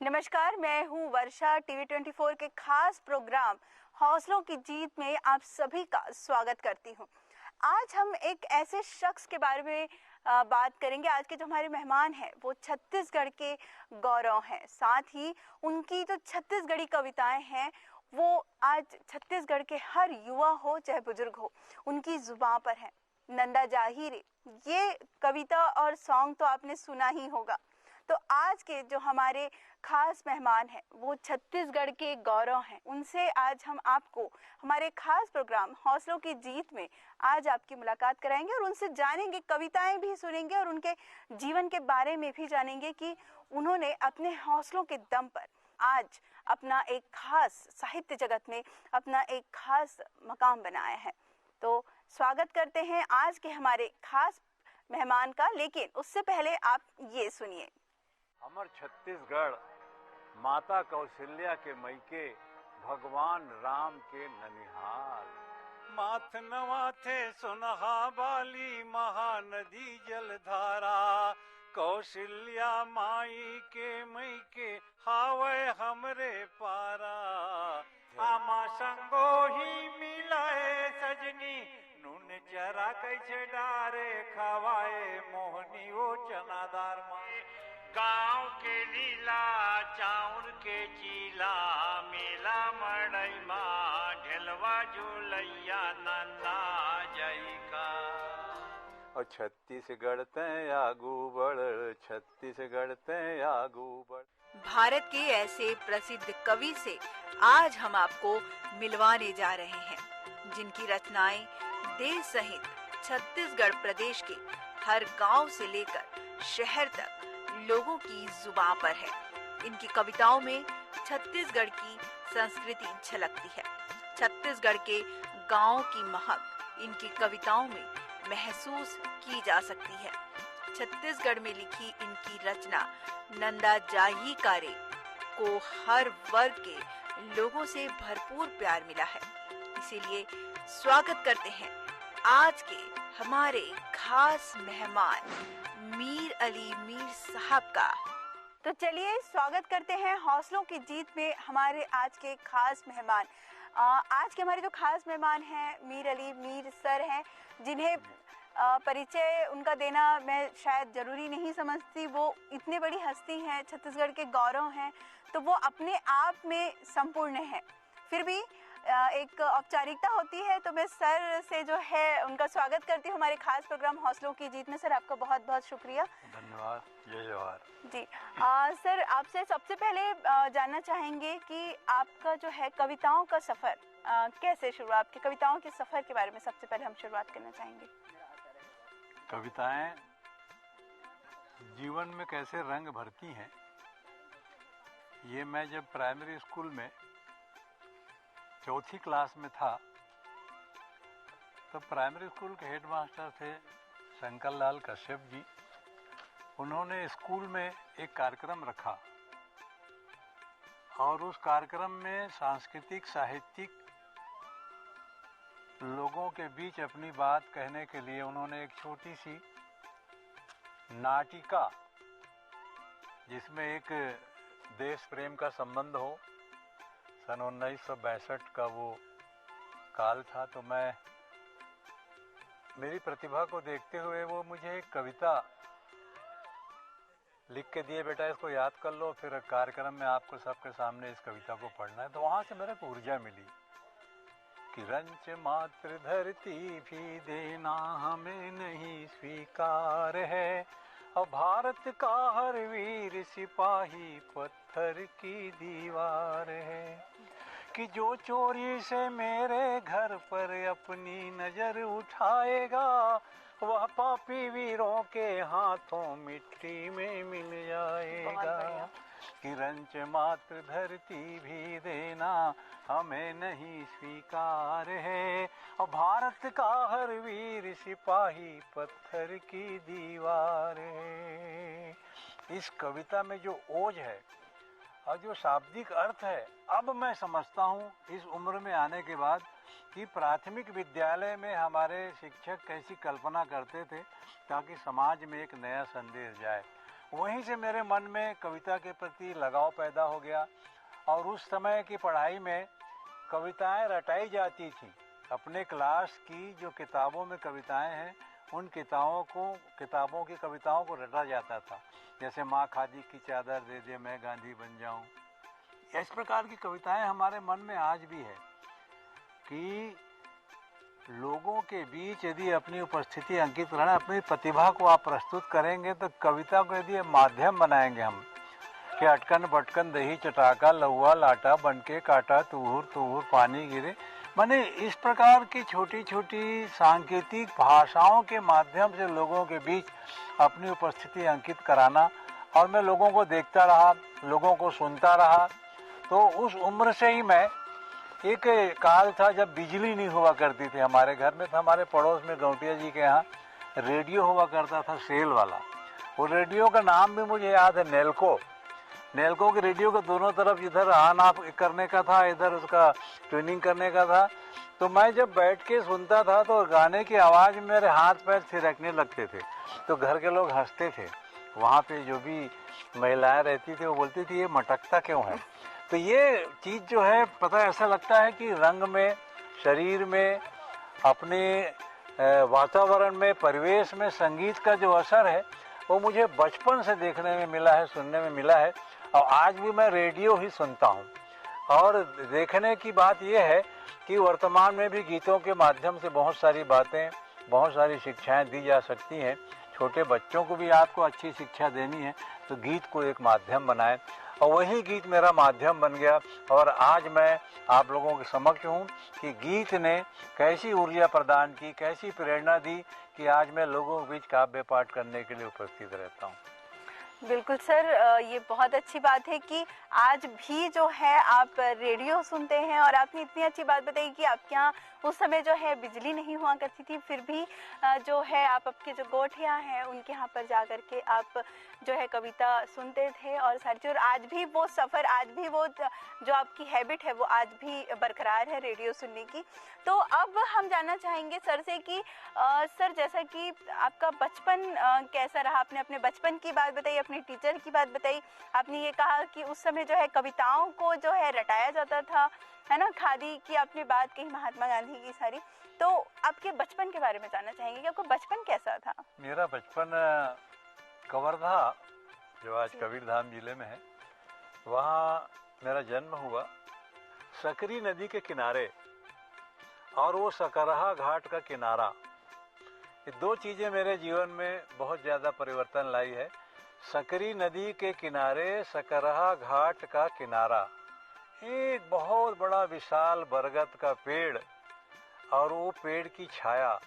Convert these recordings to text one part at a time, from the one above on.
नमस्कार, मैं हूँ वर्षा। टीवी 24 के खास प्रोग्राम हौसलों की जीत में आप सभी का स्वागत करती हूँ। आज हम एक ऐसे शख्स के बारे में बात करेंगे। आज के जो हमारे मेहमान हैं वो छत्तीसगढ़ के गौरव हैं। साथ ही उनकी जो छत्तीसगढ़ी कविताएं हैं वो आज छत्तीसगढ़ के हर युवा हो चाहे बुजुर्ग हो उनकी जुबान पर है। नंदा जाहिरे, ये कविता और सॉन्ग तो आपने सुना ही होगा। तो आज के जो हमारे खास मेहमान हैं वो छत्तीसगढ़ के गौरव हैं। उनसे आज हम आपको हमारे खास प्रोग्राम हौसलों की जीत में आज आपकी मुलाकात कराएंगे और उनसे जानेंगे, कविताएं भी सुनेंगे और उनके जीवन के बारे में भी जानेंगे कि उन्होंने अपने हौसलों के दम पर आज अपना एक खास साहित्य जगत में अपना एक खास मकाम बनाया है। तो स्वागत करते हैं आज के हमारे खास मेहमान का, लेकिन उससे पहले आप ये सुनिए। हमर छत्तीसगढ़ माता कौशल्या के मैके, भगवान राम के ननिहाल। माथ नवाथे सुनहा बाली महानदी जलधारा, कौशल्या माई के मैके हावे हमरे पारा। आमा संगो ही मिलाए सजनी, नून चरा कैसे डारे खवाए मोहनी वो चनादार माँ। गाँव के लीला चाउर के चीला, मेला मड़ई माँ ढेलवा झूलैया नंदा जई का। और छत्तीसगढ़ ते आगू बढ़, छत्तीसगढ़ ते आगू बढ़। भारत के ऐसे प्रसिद्ध कवि से आज हम आपको मिलवाने जा रहे हैं जिनकी रचनाएं देश सहित छत्तीसगढ़ प्रदेश के हर गांव से लेकर शहर तक लोगों की जुबान पर है। इनकी कविताओं में छत्तीसगढ़ की संस्कृति झलकती है। छत्तीसगढ़ के गांवों की महक इनकी कविताओं में महसूस की जा सकती है। छत्तीसगढ़ में लिखी इनकी रचना नंदा जाही कारे को हर वर्ग के लोगों से भरपूर प्यार मिला है। इसीलिए स्वागत करते हैं आज के हमारे खास मेहमान मीर अली मीर साहब का। तो चलिए स्वागत करते हैं हौसलों की जीत में हमारे आज के खास मेहमान। आज के हमारे जो खास मेहमान हैं मीर अली मीर सर हैं, जिन्हें परिचय उनका देना मैं शायद ज़रूरी नहीं समझती। वो इतने बड़ी हस्ती हैं, छत्तीसगढ़ के गौरव हैं, तो वो अपने आप में संपूर्ण हैं। फिर भी एक औपचारिकता होती है, तो मैं सर से जो है उनका स्वागत करती हूँ हमारे खास प्रोग्राम हौसलों की जीत में। सर आपका बहुत बहुत शुक्रिया। धन्यवाद। जय जवाहर जी। सर आपसे सबसे पहले जानना चाहेंगे कि आपका जो है कविताओं का सफ़र कैसे शुरू, आपकी कविताओं के सफ़र के बारे में सबसे पहले हम शुरुआत करना चाहेंगे। कविताएं जीवन में कैसे रंग भरती हैं, ये मैं जब प्राइमरी स्कूल में चौथी क्लास में था तो प्राइमरी स्कूल के हेडमास्टर थे शंकर लाल कश्यप जी। उन्होंने स्कूल में एक कार्यक्रम रखा और उस कार्यक्रम में सांस्कृतिक साहित्यिक लोगों के बीच अपनी बात कहने के लिए उन्होंने एक छोटी सी नाटिका, जिसमें एक देश प्रेम का संबंध हो, सन 1962 का वो काल था, तो मैं मेरी प्रतिभा को देखते हुए वो मुझे एक कविता लिख के दिए, बेटा इसको याद कर लो, फिर कार्यक्रम में आपको सबके सामने इस कविता को पढ़ना है। तो वहाँ से मेरे को ऊर्जा मिली कि रंच मात्र धरती भी देना हमें नहीं स्वीकार है, और भारत का हर वीर सिपाही पत्थर की दीवार है, कि जो चोरी से मेरे घर पर अपनी नजर उठाएगा वह पापी वीरों के हाथों मिट्टी में मिल जाएगा। कि रंच मात्र धरती भी देना हमें नहीं स्वीकार है, और भारत का हर वीर सिपाही पत्थर की दीवार है। इस कविता में जो ओज है और जो शाब्दिक अर्थ है, अब मैं समझता हूँ इस उम्र में आने के बाद कि प्राथमिक विद्यालय में हमारे शिक्षक कैसी कल्पना करते थे ताकि समाज में एक नया संदेश जाए। वहीं से मेरे मन में कविता के प्रति लगाव पैदा हो गया। और उस समय की पढ़ाई में कविताएं रटाई जाती थी। अपने क्लास की जो किताबों में कविताएं हैं उन किताबों की कविताओं को रटा जाता था। जैसे माँ खादी की चादर दे दे मैं गांधी बन जाऊं, इस प्रकार की कविताएं हमारे मन में आज भी है कि लोगों के बीच यदि अपनी उपस्थिति अंकित करना, अपनी प्रतिभा को आप प्रस्तुत करेंगे तो कविता को यदि माध्यम बनाएंगे हम कि अटकन बटकन दही चटाका लहुआ लाटा बनके काटा तुहुर तुहुर पानी गिरे, माने इस प्रकार की छोटी छोटी सांकेतिक भाषाओं के माध्यम से लोगों के बीच अपनी उपस्थिति अंकित कराना। और मैं लोगों को देखता रहा, लोगों को सुनता रहा। तो उस उम्र से ही मैं, एक काल था जब बिजली नहीं हुआ करती थी हमारे घर में, तो हमारे पड़ोस में गौटिया जी के यहाँ रेडियो हुआ करता था सेल वाला। वो रेडियो का नाम भी मुझे याद है, नेल्को। नेल्को के रेडियो के दोनों तरफ इधर ऑन ऑफ करने का था, इधर उसका ट्यूनिंग करने का था। तो मैं जब बैठ के सुनता था तो गाने की आवाज़ मेरे हाथ पैर थिरकने लगते थे। तो घर के लोग हंसते थे, वहाँ पे जो भी महिलाएं रहती थी वो बोलती थी ये मटकता क्यों है। तो ये चीज़ जो है पता ऐसा लगता है कि रंग में, शरीर में, अपने वातावरण में, परिवेश में संगीत का जो असर है वो मुझे बचपन से देखने में मिला है, सुनने में मिला है। और आज भी मैं रेडियो ही सुनता हूँ। और देखने की बात यह है कि वर्तमान में भी गीतों के माध्यम से बहुत सारी बातें, बहुत सारी शिक्षाएं दी जा सकती हैं। छोटे बच्चों को भी आपको अच्छी शिक्षा देनी है तो गीत को एक माध्यम बनाएं। और वही गीत मेरा माध्यम बन गया। और आज मैं आप लोगों के समक्ष हूँ कि गीत ने कैसी ऊर्जा प्रदान की, कैसी प्रेरणा दी कि आज मैं लोगों के बीच काव्य पाठ करने के लिए उपस्थित रहता हूँ। बिल्कुल सर, ये बहुत अच्छी बात है कि आज भी जो है आप रेडियो सुनते हैं। और आपने इतनी अच्छी बात बताई कि आपके यहाँ उस समय जो है बिजली नहीं हुआ करती थी, फिर भी जो है आप आपके जो गोठिया हैं उनके यहाँ पर जा कर के आप जो है कविता सुनते थे और सारी चीज़। और आज भी वो सफ़र, आज भी वो जो आपकी हैबिट है वो आज भी बरकरार है रेडियो सुनने की। तो अब हम जानना चाहेंगे सर से कि सर जैसा कि आपका बचपन कैसा रहा, आपने अपने बचपन की बात बताई, अपने टीचर की बात बताई। आपने ये कहा कि उस समय जो है कविताओं को जो है रटाया जाता था, है ना, खादी की आपने बात कही, महात्मा गांधी की सारी। तो आपके बचपन के बारे में जानना चाहेंगे कि आपका बचपन कैसा था। मेरा बचपन कवर्धा, जो आज कबीरधाम जिले में है, वहाँ मेरा जन्म हुआ। सकरी नदी के किनारे, और वो सकरहा घाट का किनारा, ये दो चीज़ें मेरे जीवन में बहुत ज़्यादा परिवर्तन लाई है। सकरी नदी के किनारे सकरहा घाट का किनारा, एक बहुत बड़ा विशाल बरगद का पेड़ और वो पेड़ की छाया।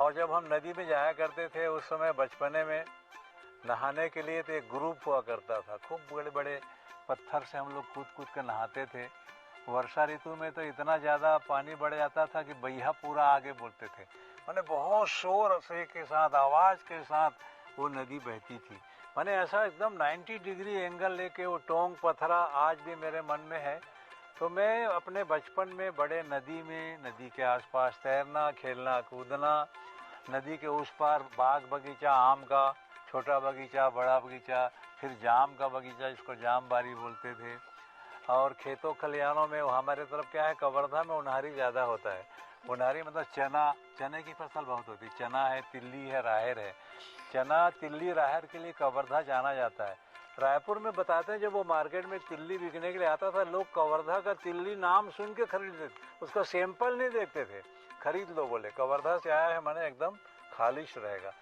और जब हम नदी में जाया करते थे उस समय बचपने में नहाने के लिए, तो एक ग्रुप हुआ करता था, खूब बड़े बड़े पत्थर से हम लोग कूद कूद कर नहाते थे। वर्षा ऋतु में तो इतना ज़्यादा पानी बढ़ जाता था कि बैहा पूरा आगे बोलते थे, माने बहुत शोर से के साथ, आवाज़ के साथ वो नदी बहती थी। माने ऐसा एकदम 90 डिग्री एंगल लेके वो टोंग पथरा आज भी मेरे मन में है। तो मैं अपने बचपन में बड़े नदी में, नदी के आसपास तैरना, खेलना, कूदना, नदी के उस पार बाग बगीचा, आम का छोटा बगीचा, बड़ा बगीचा, फिर जाम का बगीचा जिसको जाम बारी बोलते थे। और खेतों खलिहानों में, हमारे तरफ क्या है, कवर्धा में उन्हारी ज़्यादा होता है। उन्हारी मतलब चने की फसल बहुत होती है। चना है, तिल्ली है, राहर है। चना, तिल्ली, राहर के लिए कवर्धा जाना जाता है। रायपुर में बताते हैं जब वो मार्केट में तिल्ली बिकने के लिए आता था, लोग कवर्धा का तिल्ली नाम सुन के खरीदते थे, उसका सैंपल नहीं देखते थे, खरीद लो बोले, कवर्धा से आया है, माने एकदम खालिश रहेगा।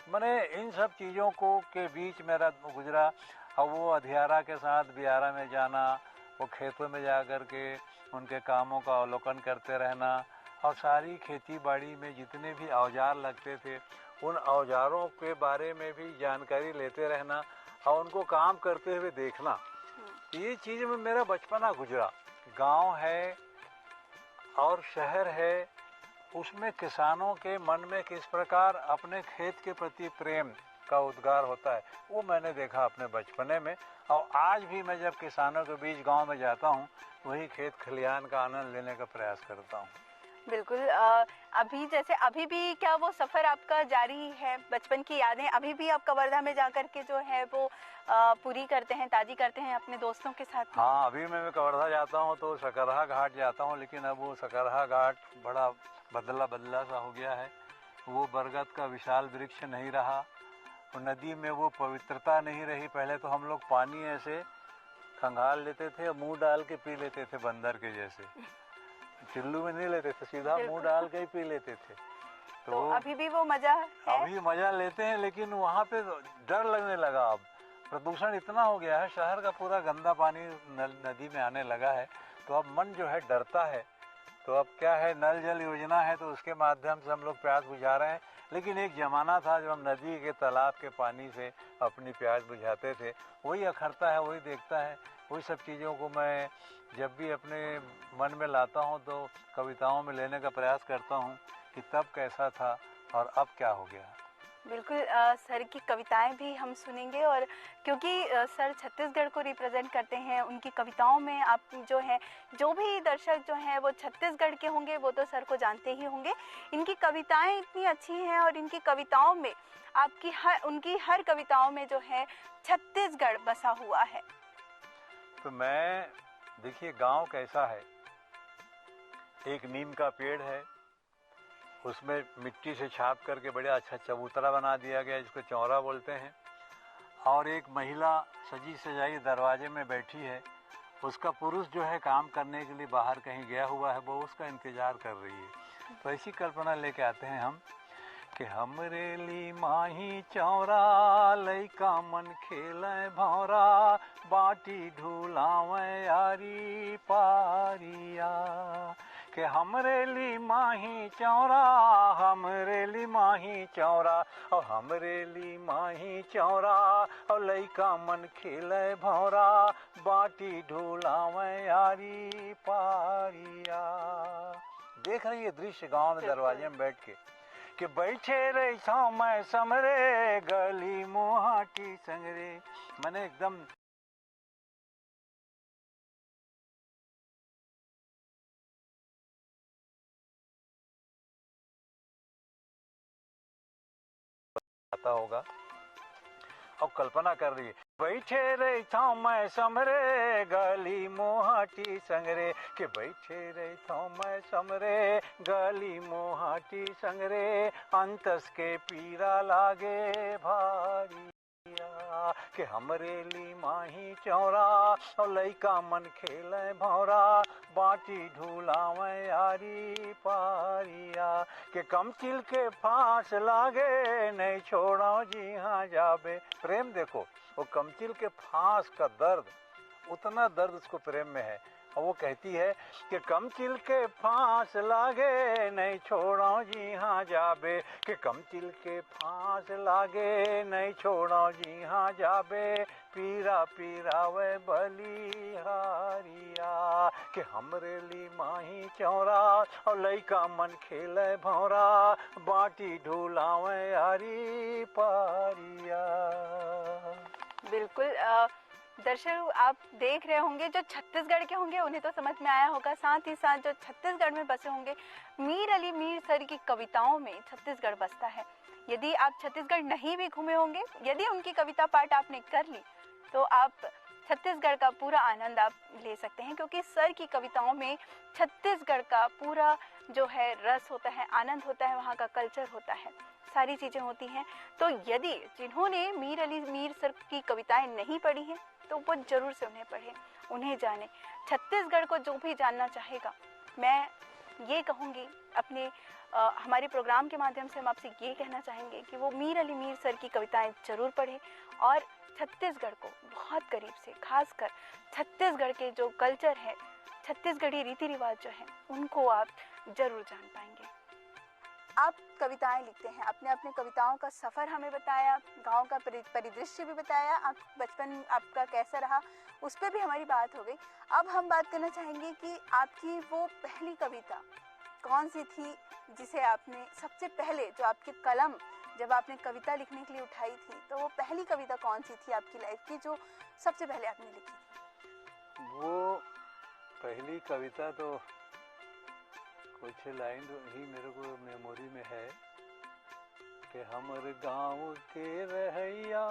माने इन सब चीज़ों को के बीच मेरा गुजरा। और वो अधियारा के साथ बियारा में जाना, वो खेतों में जा कर के उनके कामों का अवलोकन करते रहना, और सारी खेती बाड़ी में जितने भी औजार लगते थे उन औजारों के बारे में भी जानकारी लेते रहना और उनको काम करते हुए देखना। ये चीज़ में मेरा बचपना गुजरा। गांव है और शहर है, उसमें किसानों के मन में किस प्रकार अपने खेत के प्रति प्रेम का उद्गार होता है, वो मैंने देखा अपने बचपने में। और आज भी मैं जब किसानों के बीच गांव में जाता हूँ, वही खेत खलिहान का आनंद लेने का प्रयास करता हूँ। बिल्कुल। अभी जैसे अभी भी क्या वो सफर आपका जारी है? बचपन की यादें अभी भी आप कवर्धा में जाकर के जो है वो पूरी करते हैं, ताज़ी करते हैं अपने दोस्तों के साथ में? हाँ, अभी मैं कवर्धा जाता हूँ तो सकरहा घाट जाता हूँ, लेकिन अब वो सकरहा घाट बड़ा बदला बदला सा हो गया है। वो बरगद का विशाल वृक्ष नहीं रहा, और नदी में वो पवित्रता नहीं रही। पहले तो हम लोग पानी ऐसे खंगाल लेते थे, मुंह डाल के पी लेते थे, बंदर के जैसे। चिल्लू में नहीं लेते थे, सीधा मुंह डाल के ही पी लेते थे। तो अभी भी वो मजा है? अभी मजा लेते हैं, लेकिन वहाँ पे डर लगने लगा। अब प्रदूषण इतना हो गया है, शहर का पूरा गंदा पानी नदी में आने लगा है, तो अब मन जो है डरता है। तो अब क्या है, नल जल योजना है, तो उसके माध्यम से हम लोग प्यास बुझा रहे हैं। लेकिन एक ज़माना था जब हम नदी के तालाब के पानी से अपनी प्यास बुझाते थे। वही अखरता है, वही देखता है। वही सब चीज़ों को मैं जब भी अपने मन में लाता हूँ तो कविताओं में लेने का प्रयास करता हूँ कि तब कैसा था और अब क्या हो गया। बिल्कुल। सर की कविताएं भी हम सुनेंगे, और क्योंकि सर छत्तीसगढ़ को रिप्रेजेंट करते हैं, उनकी कविताओं में आप जो है, जो भी दर्शक जो हैं वो छत्तीसगढ़ के होंगे वो तो सर को जानते ही होंगे। इनकी कविताएं इतनी अच्छी हैं, और इनकी कविताओं में उनकी हर कविताओं में जो है छत्तीसगढ़ बसा हुआ है। तो मैं देखिए, गांव कैसा है, एक नीम का पेड़ है, उसमें मिट्टी से छाप करके बड़े अच्छा चबूतरा बना दिया गया, जिसको चौरा बोलते हैं। और एक महिला सजी सजाई दरवाजे में बैठी है, उसका पुरुष जो है काम करने के लिए बाहर कहीं गया हुआ है, वो उसका इंतजार कर रही है। तो ऐसी कल्पना लेके आते हैं हम कि हमरे ली माही चौरा, लइका मन खेले भौरा, बाटी ढूलावे यारी पारिया। कि हमरे ली माही चौरा, हमरे ली माही चौरा, और हमरे ली माही चौरा, और लइका मन खेले भौरा, बाटी ढूलावे यारी पारिया। देख रही है दृश्य गांव में दरवाजे में बैठ के कि बैठे रही छाँव मैं समरे, गली मुहाटी संगरे। मैंने एकदम आता होगा और कल्पना कर रही है, बैठे रही था मैं समरे, गली मोहाटी संगरे। कि बैठे रही था मैं समरे, गली मोहाटी संगरे, अंतस के पीरा लागे भारी। कि हमरे ली माही चौरा, और लइका मन खेले भौरा, बाटी ढूलावे यारी पारिया। कि कम चिल के फांस लागे, नहीं छोड़ो जी हाँ जाबे। प्रेम देखो, वो कमचिल के फांस का दर्द, उतना दर्द उसको प्रेम में है। और वो कहती है कि कमचिल के फांस लागे, नहीं छोड़ो जी हाँ जाबे। कि कमचिल के फांस लागे, नहीं छोड़ो जी हाँ जाबे, पीरा पीरा वे बलिहारिया। कि हमरे ली माही चौरा, और लइका मन खेले भौरा, बाटी ढूलावे यारी पारिया। बिल्कुल। दर्शक आप देख रहे होंगे, जो छत्तीसगढ़ के होंगे उन्हें तो समझ में आया होगा, साथ ही साथ जो छत्तीसगढ़ में बसे होंगे, मीर अली मीर सर की कविताओं में छत्तीसगढ़ बसता है। यदि आप छत्तीसगढ़ नहीं भी घूमे होंगे, यदि उनकी कविता पाठ आपने कर ली, तो आप छत्तीसगढ़ का पूरा आनंद आप ले सकते हैं, क्योंकि सर की कविताओं में छत्तीसगढ़ का पूरा जो है रस होता है, आनंद होता है, वहाँ का कल्चर होता है, सारी चीज़ें होती हैं। तो यदि जिन्होंने मीर अली मीर सर की कविताएं नहीं पढ़ी हैं, तो वो जरूर से उन्हें पढ़ें, उन्हें जानें। छत्तीसगढ़ को जो भी जानना चाहेगा, मैं ये कहूँगी अपने हमारे प्रोग्राम के माध्यम से हम आपसे ये कहना चाहेंगे कि वो मीर अली मीर सर की कविताएं जरूर पढ़ें, और छत्तीसगढ़ को बहुत करीब से, खासकर छत्तीसगढ़ के जो कल्चर है, छत्तीसगढ़ी रीति रिवाज जो है, उनको आप जरूर जान पाएंगे। आप कविताएं लिखते हैं, आपने अपने कविताओं का सफ़र हमें बताया, गांव का परिदृश्य भी बताया, आप बचपन आपका कैसा रहा उस पर भी हमारी बात हो गई। अब हम बात करना चाहेंगे कि आपकी वो पहली कविता कौन सी थी, जिसे आपने सबसे पहले, जो आपकी कलम जब आपने कविता लिखने के लिए उठाई थी, तो वो पहली कविता कौन सी थी आपकी लाइफ की जो सबसे पहले आपने लिखी थी? वो पहली कविता तो कुछ लाइन ही मेरे को मेमोरी में है कि हमर गाँव के रहैया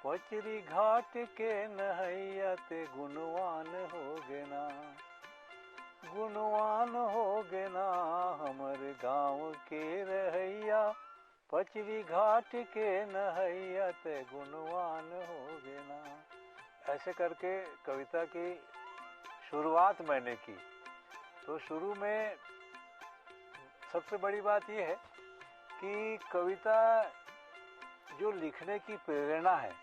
पचरी घाट के नहैया ते गुणवान हो गेना, गुणवान हो गेना हमर गाँव के रहैया पचरी घाट के नहैया ते गुणवान हो गेना। ऐसे करके कविता की शुरुआत मैंने की। तो शुरू में सबसे बड़ी बात यह है कि कविता जो लिखने की प्रेरणा है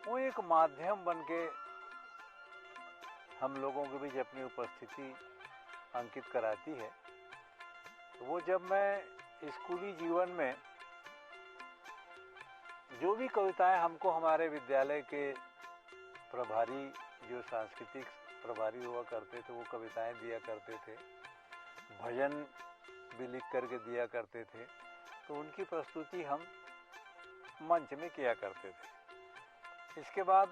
वो एक माध्यम बन के हम लोगों के बीच अपनी उपस्थिति अंकित कराती है। वो जब मैं स्कूली जीवन में जो भी कविताएं हमको हमारे विद्यालय के प्रभारी जो सांस्कृतिक प्रभारी हुआ करते थे वो कविताएं दिया करते थे, भजन भी लिख करके दिया करते थे, तो उनकी प्रस्तुति हम मंच में किया करते थे। इसके बाद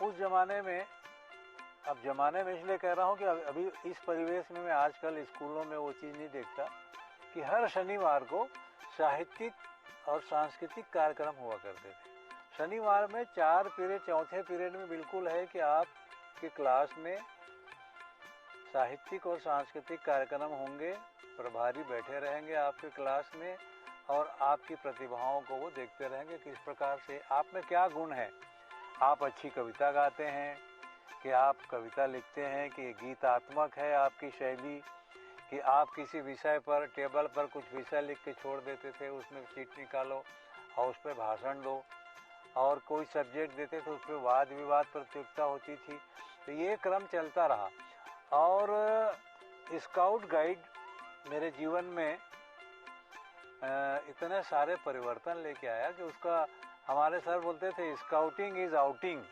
उस जमाने में, अब जमाने में इसलिए कह रहा हूँ कि अभी इस परिवेश में मैं आजकल स्कूलों में वो चीज़ नहीं देखता कि हर शनिवार को साहित्यिक और सांस्कृतिक कार्यक्रम हुआ करते थे। शनिवार में 4 पीरियड, चौथे पीरियड में बिल्कुल है कि आपकी क्लास में साहित्यिक और सांस्कृतिक कार्यक्रम होंगे, प्रभारी बैठे रहेंगे आपके क्लास में और आपकी प्रतिभाओं को वो देखते रहेंगे किस प्रकार से आप में क्या गुण है। आप अच्छी कविता गाते हैं कि आप कविता लिखते हैं कि गीतात्मक है आपकी शैली, कि आप किसी विषय पर टेबल पर कुछ विषय लिख के छोड़ देते थे, उसमें चिट निकालो और उस पर भाषण दो, और कोई सब्जेक्ट देते थे उस पर वाद विवाद प्रतियोगिता होती थी। तो ये क्रम चलता रहा और स्काउट गाइड मेरे जीवन में इतने सारे परिवर्तन लेके आया कि उसका, हमारे सर बोलते थे स्काउटिंग इज आउटिंग।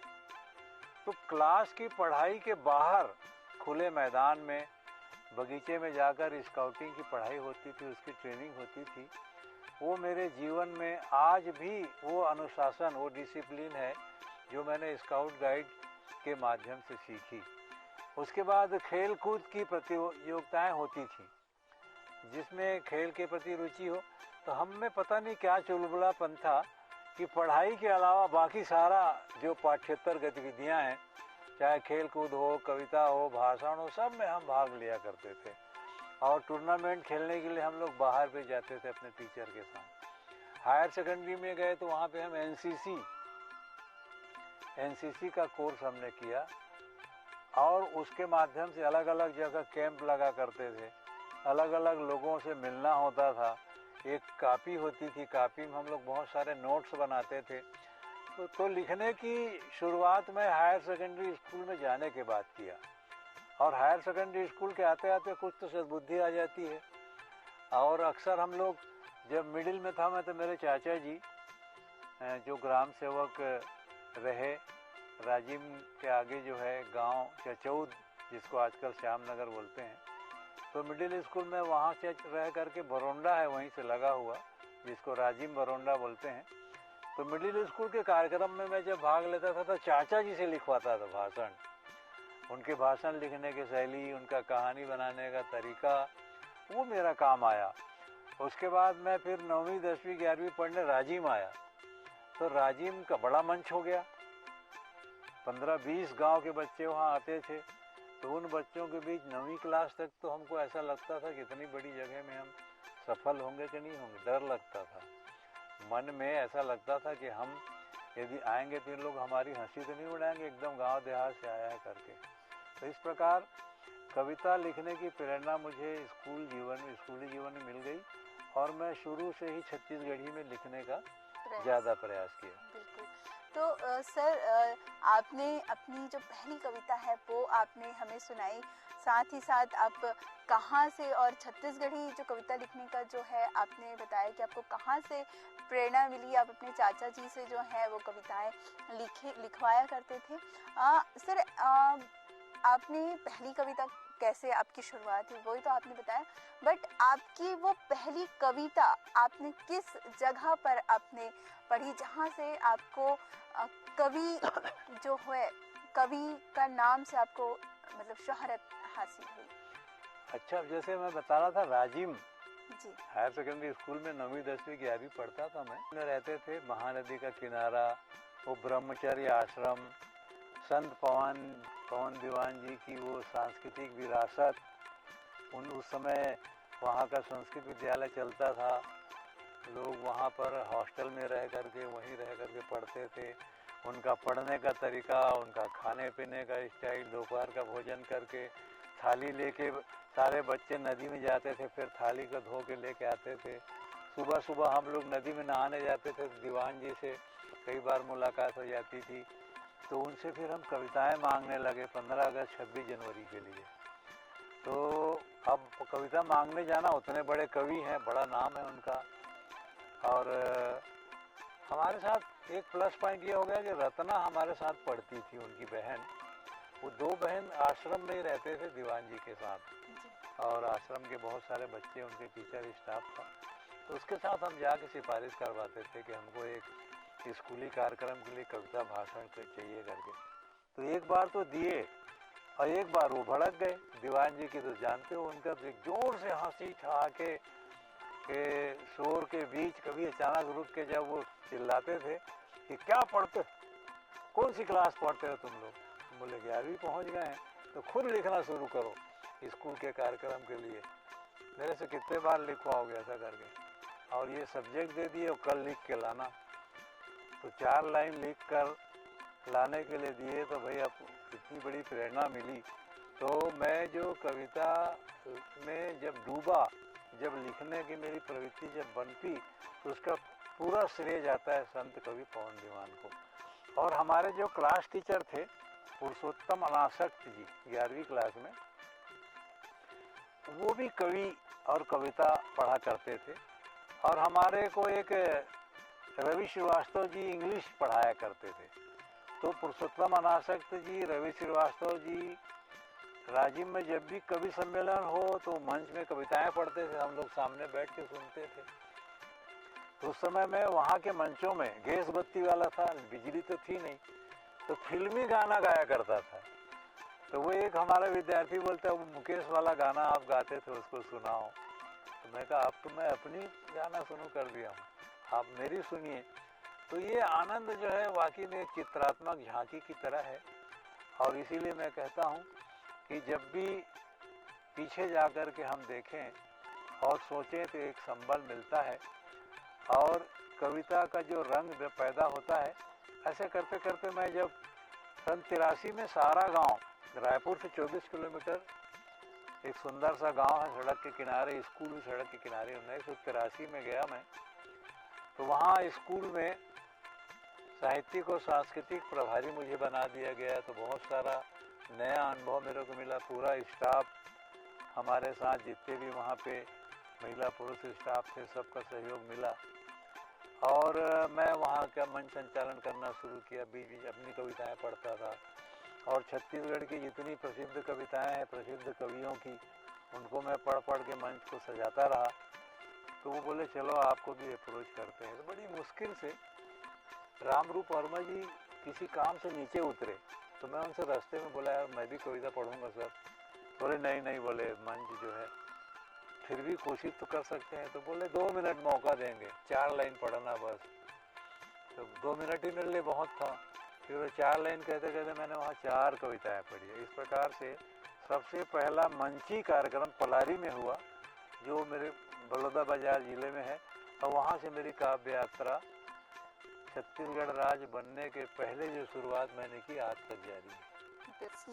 तो क्लास की पढ़ाई के बाहर खुले मैदान में, बगीचे में जाकर स्काउटिंग की पढ़ाई होती थी, उसकी ट्रेनिंग होती थी। वो मेरे जीवन में आज भी वो अनुशासन, वो डिसिप्लिन है जो मैंने स्काउट गाइड के माध्यम से सीखी। उसके बाद खेल कूद की प्रतियोगिताएं होती थी जिसमें खेल के प्रति रुचि हो, तो हम में पता नहीं क्या चुलबुलापन था कि पढ़ाई के अलावा बाकी सारा जो पाठ्येतर गतिविधियां हैं, चाहे खेल कूद हो, कविता हो, भाषण हो, सब में हम भाग लिया करते थे। और टूर्नामेंट खेलने के लिए हम लोग बाहर भी जाते थे अपने टीचर के साथ। हायर सेकेंडरी में गए तो वहाँ पे हम एनसीसी का कोर्स हमने किया और उसके माध्यम से अलग अलग जगह कैंप लगा करते थे, अलग अलग लोगों से मिलना होता था। एक कापी होती थी, कापी में हम लोग बहुत सारे नोट्स बनाते थे। तो लिखने की शुरुआत में हायर सेकेंडरी स्कूल में जाने के बाद किया और हायर सेकेंडरी स्कूल के आते आते कुछ तो सद्बुद्धि आ जाती है। और अक्सर हम लोग, जब मिडिल में था मैं, तो मेरे चाचा जी जो ग्राम सेवक रहे, राजिम के आगे जो है गांव चचौद, जिसको आजकल श्यामनगर बोलते हैं, तो मिडिल स्कूल में वहाँ से रह करके बरोंडा है वहीं से लगा हुआ, जिसको राजिम बरोंडा बोलते हैं। तो मिडिल स्कूल के कार्यक्रम में मैं जब भाग लेता था तो चाचा जी से लिखवाता था भाषण। उनके भाषण लिखने की शैली, उनका कहानी बनाने का तरीका, वो मेरा काम आया। उसके बाद मैं फिर 9वीं 10वीं 11वीं पढ़ने राजिम आया, तो राजिम का बड़ा मंच हो गया। 15-20 गांव के बच्चे वहाँ आते थे, तो उन बच्चों के बीच 9वीं क्लास तक तो हमको ऐसा लगता था कि इतनी बड़ी जगह में हम सफल होंगे कि नहीं होंगे, डर लगता था। मन में ऐसा लगता था कि हम यदि आएंगे तो इन लोग हमारी हंसी तो नहीं उड़ाएंगे, एकदम गांव देहात से आया है करके। तो इस प्रकार कविता लिखने की प्रेरणा मुझे स्कूली जीवन में मिल गई और मैं शुरू से ही छत्तीसगढ़ी में लिखने का ज़्यादा प्रयास किया। बिल्कुल। तो सर, आपने अपनी जो पहली कविता है वो आपने हमें सुनाई, साथ ही साथ आप कहाँ से, और छत्तीसगढ़ी जो कविता लिखने का जो है आपने बताया कि आपको कहाँ से प्रेरणा मिली। आप अपने चाचा जी से जो है वो कविताएं लिखवाया करते थे। सर, आपने पहली कविता कैसे आपकी शुरुआत हुई वही तो आपने बताया, बट आपकी वो पहली कविता आपने किस जगह पर आपने पढ़ी जहाँ से आपको कवि जो है, कवि का नाम से आपको मतलब शोहरत हासिल हुई? अच्छा, अब जैसे मैं बता रहा था, राजिम जी। हायर सेकेंडरी स्कूल में 9वीं 10वीं 11वीं पढ़ता था मैं। रहते थे महानदी का किनारा, वो ब्रह्मचर्य आश्रम, संत पवन दीवान जी की वो सांस्कृतिक विरासत, उस समय वहाँ का संस्कृत विद्यालय चलता था, लोग वहाँ पर हॉस्टल में रह करके वहीं रह करके पढ़ते थे। उनका पढ़ने का तरीका, उनका खाने पीने का स्टाइल, दोपहर का भोजन करके थाली लेके सारे बच्चे नदी में जाते थे, फिर थाली को धो के लेके आते थे। सुबह सुबह हम लोग नदी में नहाने जाते थे, दीवान जी से कई बार मुलाकात हो जाती थी, तो उनसे फिर हम कविताएं मांगने लगे 15 अगस्त 26 जनवरी के लिए। तो अब कविता मांगने जाना, उतने बड़े कवि हैं, बड़ा नाम है उनका। और हमारे साथ एक प्लस पॉइंट ये हो गया कि रत्ना हमारे साथ पढ़ती थी, उनकी बहन। वो 2 बहन आश्रम में ही रहते थे दीवान जी के साथ, और आश्रम के बहुत सारे बच्चे, उनके टीचर स्टाफ था, तो उसके साथ हम जाके सिफारिश करवाते थे कि हमको एक स्कूली कार्यक्रम के लिए कविता भाषण चाहिए करके। तो एक बार तो दिए और एक बार वो भड़क गए। दीवान जी की तो जानते हो, उनका तो एक जोर से हंसी ठहाके के शोर के बीच कभी अचानक रुक के जब वो चिल्लाते थे कि क्या पढ़ते, कौन सी क्लास पढ़ते हो तुम लोग? बोले 11वीं पहुंच गए हैं, तो खुद लिखना शुरू करो स्कूल के कार्यक्रम के लिए। मेरे से कितने बार लिखवाओगे ऐसा करके, और ये सब्जेक्ट दे दिए और कल लिख के लाना। तो 4 लाइन लिख कर लाने के लिए दिए, तो भाई अब इतनी बड़ी प्रेरणा मिली। तो मैं जो कविता में जब डूबा, जब लिखने की मेरी प्रवृत्ति जब बनती, तो उसका पूरा श्रेय जाता है संत कवि पवन दीवान को। और हमारे जो क्लास टीचर थे पुरुषोत्तम अनासक्त जी 11वीं क्लास में, वो भी कवि और कविता पढ़ा करते थे। और हमारे को एक रवि श्रीवास्तव जी इंग्लिश पढ़ाया करते थे। तो पुरुषोत्तम अनासक्त जी, रवि श्रीवास्तव जी राजिम में जब भी कवि सम्मेलन हो तो मंच में कविताएं पढ़ते थे, हम लोग सामने बैठ के सुनते थे। तो उस समय में वहाँ के मंचों में गैस बत्ती वाला था, बिजली तो थी नहीं, तो फिल्मी गाना गाया करता था। तो वो एक हमारा विद्यार्थी बोलता है, वो मुकेश वाला गाना आप गाते थे, उसको सुनाओ। तो मैं कहा अब तो मैं अपनी गाना शुरू कर दिया हूँ, आप मेरी सुनिए। तो ये आनंद जो है वाकई में एक चित्रात्मक झांकी की तरह है। और इसीलिए मैं कहता हूँ कि जब भी पीछे जा कर के हम देखें और सोचें तो एक संबल मिलता है, और कविता का जो रंग पैदा होता है। ऐसे करते करते मैं जब सन 83 में सारा गांव, रायपुर से 24 किलोमीटर एक सुंदर सा गांव है, सड़क के किनारे, स्कूल भी सड़क के किनारे। 1983 में गया मैं, तो वहाँ स्कूल में साहित्यिक और सांस्कृतिक प्रभारी मुझे बना दिया गया। तो बहुत सारा नया अनुभव मेरे को मिला। पूरा स्टाफ हमारे साथ, जितने भी वहाँ पे महिला पुरुष स्टाफ थे, सबका सहयोग मिला। और मैं वहाँ का मंच संचालन करना शुरू किया, बीच बीच अपनी कविताएं पढ़ता था। और छत्तीसगढ़ की जितनी प्रसिद्ध कविताएं हैं प्रसिद्ध कवियों की, उनको मैं पढ़ पढ़ के मंच को सजाता रहा। तो वो बोले चलो आपको भी अप्रोच करते हैं। तो बड़ी मुश्किल से रामरूप वर्मा जी किसी काम से नीचे उतरे, तो मैं उनसे रास्ते में बोला यार मैं भी कविता पढ़ूंगा सर। बोले नहीं नहीं, बोले मंच जो है फिर भी कोशिश तो कर सकते हैं। तो बोले 2 मिनट मौका देंगे, 4 लाइन पढ़ना बस। तो 2 मिनट ही मेरे लिए बहुत था। फिर वो 4 लाइन कहते कहते मैंने वहाँ 4 कविताएं पढ़ी। इस प्रकार से सबसे पहला मंची कार्यक्रम पलारी में हुआ, जो मेरे बलौदाबाजार जिले में है। और वहाँ से मेरी काव्य यात्रा छत्तीसगढ़ राज्य बनने के पहले जो शुरुआत मैंने की आज तक जारी है।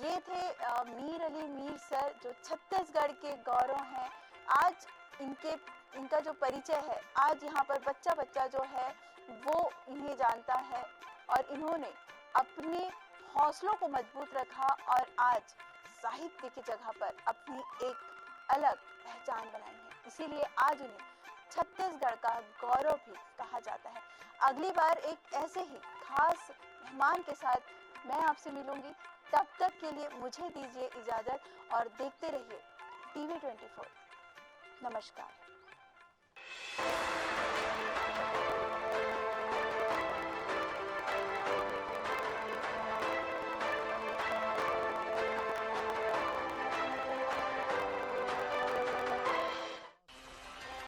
ये थे मीर अली मीर सर, जो छत्तीसगढ़ के गौरव हैं। आज इनका जो परिचय है, आज यहाँ पर बच्चा बच्चा जो है वो इन्हें जानता है, और इन्होंने अपने हौसलों को मजबूत रखा और आज साहित्य की जगह पर अपनी एक अलग पहचान बनाई है। इसीलिए आज उन्हें छत्तीसगढ़ का गौरव भी कहा जाता है। अगली बार एक ऐसे ही खास मेहमान के साथ मैं आपसे मिलूंगी। तब तक के लिए मुझे दीजिए इजाजत और देखते रहिए TV 24। नमस्कार।